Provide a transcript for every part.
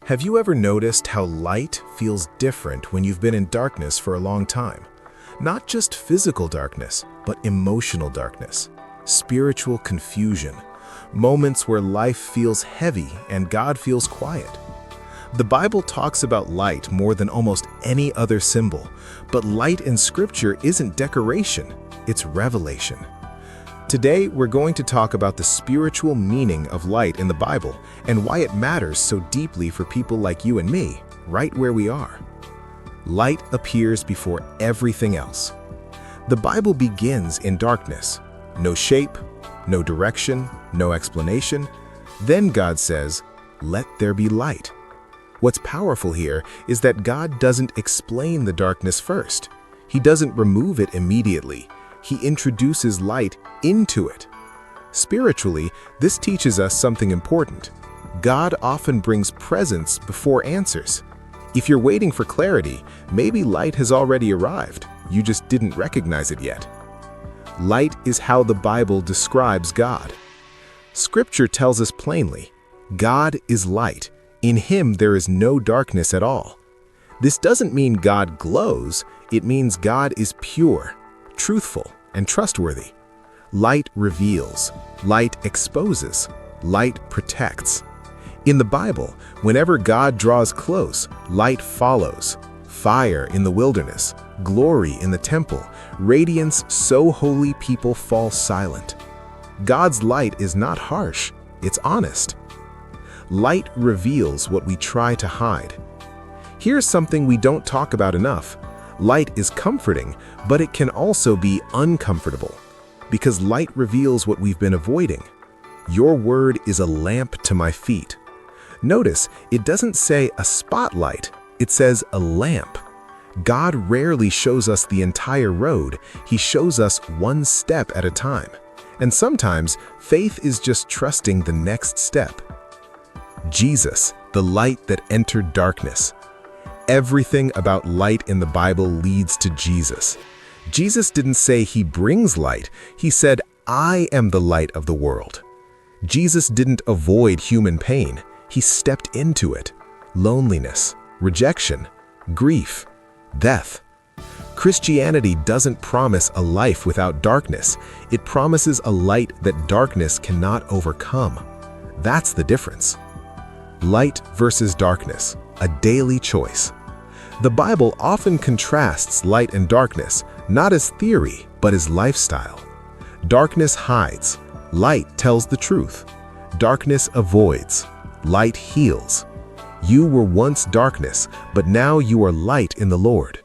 Have you ever noticed how light feels different when you've been in darkness for a long time? Not just physical darkness, but emotional darkness, spiritual confusion, moments where life feels heavy and God feels quiet. The Bible talks about light more than almost any other symbol, but light in Scripture isn't decoration, it's revelation. Today, we're going to talk about the spiritual meaning of light in the Bible and why it matters so deeply for people like you and me, right where we are. Light appears before everything else. The Bible begins in darkness. No shape, no direction, no explanation. Then God says, "Let there be light." What's powerful here is that God doesn't explain the darkness first. He doesn't remove it immediately. He introduces light into it. Spiritually, this teaches us something important. God often brings presence before answers. If you're waiting for clarity, maybe light has already arrived. You just didn't recognize it yet. Light is how the Bible describes God. Scripture tells us plainly, God is light. In Him there is no darkness at all. This doesn't mean God glows, it means God is pure, truthful, and trustworthy. Light reveals, light exposes, light protects. In the Bible, whenever God draws close, light follows. Fire in the wilderness, glory in the temple, radiance so holy people fall silent. God's light is not harsh, it's honest. Light reveals what we try to hide. Here's something we don't talk about enough. Light is comforting, but it can also be uncomfortable, because light reveals what we've been avoiding. Your word is a lamp to my feet. Notice, it doesn't say a spotlight, it says a lamp. God rarely shows us the entire road, He shows us one step at a time. And sometimes, faith is just trusting the next step. Jesus, the light that entered darkness. Everything about light in the Bible leads to Jesus. Jesus didn't say He brings light, He said, "I am the light of the world." Jesus didn't avoid human pain, He stepped into it. Loneliness, rejection, grief, death. Christianity doesn't promise a life without darkness. It promises a light that darkness cannot overcome. That's the difference. Light versus darkness, a daily choice. The Bible often contrasts light and darkness, not as theory, but as lifestyle. Darkness hides, light tells the truth. Darkness avoids, light heals. You were once darkness, but now you are light in the Lord.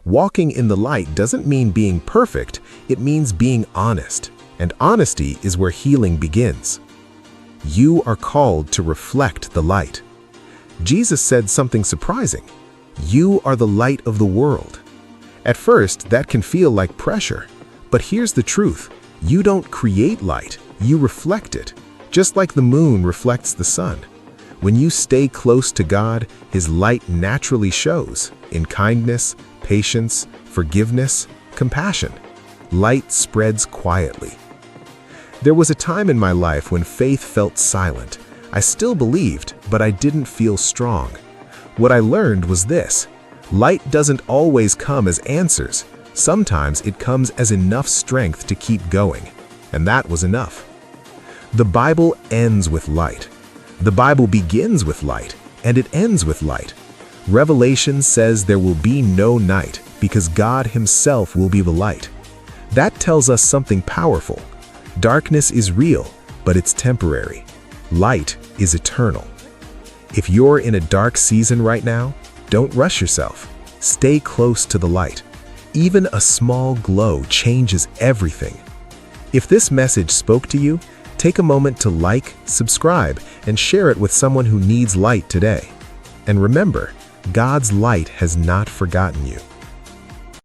Walking in the light doesn't mean being perfect, it means being honest, and honesty is where healing begins. You are called to reflect the light. Jesus said something surprising. You are the light of the world. At first, that can feel like pressure. But here's the truth. You don't create light, you reflect it, just like the moon reflects the sun. When you stay close to God, His light naturally shows in kindness, patience, forgiveness, compassion. Light spreads quietly. There was a time in my life when faith felt silent. I still believed, but I didn't feel strong. What I learned was this: light doesn't always come as answers. Sometimes it comes as enough strength to keep going. And that was enough. The Bible ends with light. The Bible begins with light, and it ends with light. Revelation says there will be no night because God Himself will be the light. That tells us something powerful. Darkness is real, but it's temporary. Light is eternal. If you're in a dark season right now, don't rush yourself. Stay close to the light. Even a small glow changes everything. If this message spoke to you, take a moment to like, subscribe, and share it with someone who needs light today. And remember, God's light has not forgotten you.